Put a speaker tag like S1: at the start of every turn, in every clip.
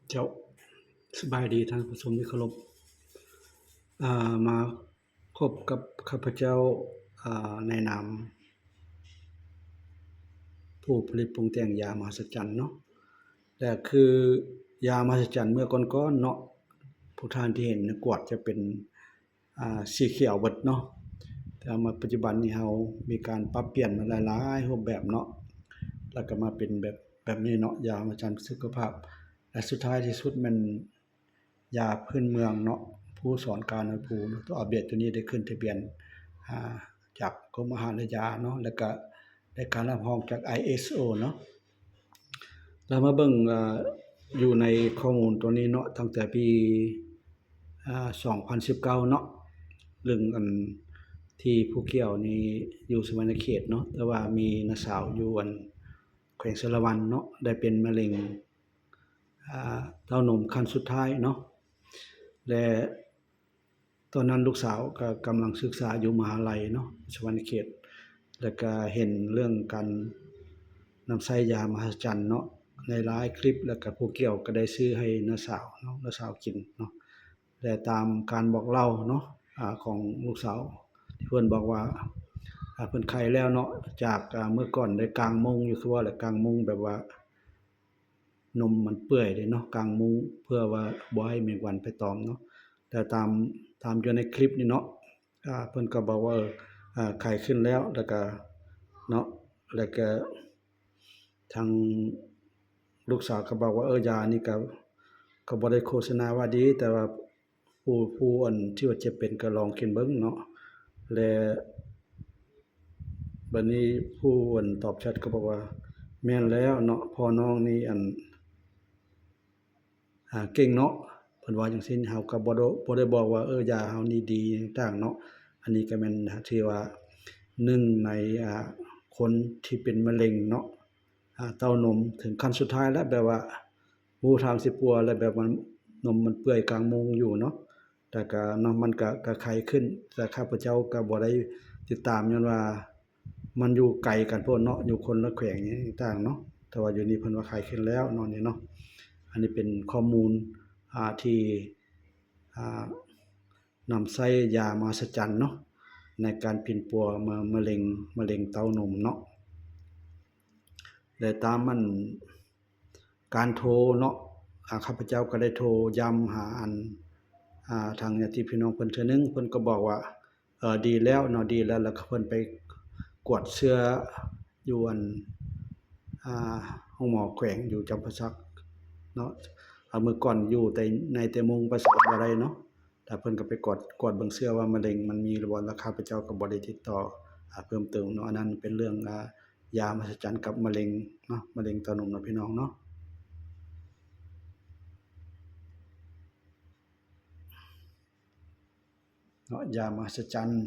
S1: เจ้าสบายดีท่านผู้ชมที่เคารพมาพบกับข้าพเจ้าในนามผู้ผลิตปรุงแต่งยามหัศจรรย์เนาะแต่คือยามหัศจรรย์เมื่อก่อนๆเนาะผู้ท่านที่เห็นกวดจะเป็นสีเขียวเบิดเนาะแต่มาปัจจุบันนี้เรามีการปรับเปลี่ยนมาหลายๆรูปแบบเนาะแล้วก็มาเป็นแบบนี้เนาะยามหัศจรรย์สุขภาพและสุดท้ายที่สุดมันยาพื้นเมืองเนาะผู้สอนการให้ผู้ตัวอัปเดตตัวนี้ได้ขึ้นทะเบียนอ่าจากกรมอาหารและยาเนาะแล้วก็ได้การรับรองจาก ISO เนาะเรามาเบิ่งอยู่ในข้อมูลตัวนี้เนาะตั้งแต่ปี2019เนาะเรื่องที่ผู้เกี่ยวนี่อยู่สวรรณเขตเนาะแต่ว่ามีน้าสาวอยู่แขวงสารวัตรเนาะได้เป็นมะเร็งเต้านมขั้นสุดท้ายเนาะและตอนนั้นลูกสาวก็กำลังศึกษาอยู่มหาลัยเนาะสวรรณเขตแล้วก็เห็นเรื่องการนำใช้ยามหัศจรรย์เนาะในหลายคลิปแล้วก็ผู้เกี่ยวก็ได้ซื้อให้น้าสาวเนาะน้าสาวกินเนาะแต่ตามการบอกเล่าเนาะของลูกสาวที่เพิ่นบอกว่าเพิ่นไข้แล้วเนาะจากเมื่อก่อนได้กางมุงอยู่คือว่าแหละกางมุงแบบว่านมมันเปื่อยเลยเนาะกางมุงเพื่อว่าบ่ให้แมงวันไปตอมเนาะแต่ตามอยู่ในคลิปนี่เนาะเพิ่นก็บอกว่าไข้ขึ้นแล้วแล้วก็เนาะแล้วก็ทางลูกสาวก็บอกว่ายานี่ก็บ่ได้โฆษณาว่าดีแต่ว่าผู้ที่ว่าเจ็บเป็นก็ลองกินเบิ่งเนาะและบัดนี้ผู้ตอบแชตก็บอกว่าแม่นแล้วเนาะพ่อน้องนี่เก่งเนาะเพิ่นว่าจังซี่เฮาก็บ่ได้บอกว่ายาเฮานี่ดีต่างๆเนาะอันนี้ก็แม่นที่ว่าหนึ่งในคนที่เป็นมะเร็งเนาะเต้านมถึงขั้นสุดท้ายแล้วแบบว่าหูทางสิปัวแล้วแบบมันนมมันเปื่อยกลางมุงอยู่เนาะแต่ก็เนาะมันก็ไข้ขึ้นแต่ข้าพเจ้าก็บ่ได้ติดตามย้อนว่ามันอยู่ไกลกันโพดเนาะอยู่คนละแขวงหยังต่างๆเนาะแต่ว่าอยู่นี่เพิ่นว่าไข้ขึ้นแล้วเนาะนี่เนาะ อันนี้เป็นข้อมูลที่นำใช้ยามหัศจรรย์เนาะในการปิ่นปัวมะเร็งเต้านมเนาะและตามมันการโทรเนาะข้าพเจ้าก็ได้โทรย้ำหาทางญาติพี่น้องเพิ่นเทื่อนึงเพิ่นก็บอกว่าดีแล้วเนาะดีแล้วแล้วก็เพิ่นไปกวดเชื้ออยู่ห้องหมอแขวงอยู่จำปาสักเนาะมื้อก่อนอยู่แต่มุงไปสักบ่ได้เนาะแต่เพิ่นก็ไปกวดเบิ่งเชื้อว่ามะเร็งมันมีหรือบ่แล้วข้าพเจ้าก็บ่ได้ติดต่อเพิ่มเติมเนาะอันนั้นเป็นเรื่องยามหัศจรรย์กับมะเร็งเนาะมะเร็งเต้านมเนาะพี่น้องเนาะยามหัศจรรย์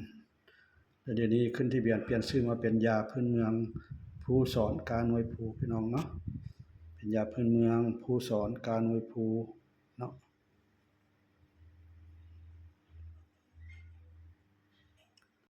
S1: แล้วเดี๋ยวนี้ขึ้นทะเบียนเปลี่ยนชื่อมาเป็นยาพื้นเมืองภูสอนกาหน่วยภูพี่น้องเนาะเป็นยาพื้นเมืองภูสอนกาหน่วยภูเนาะ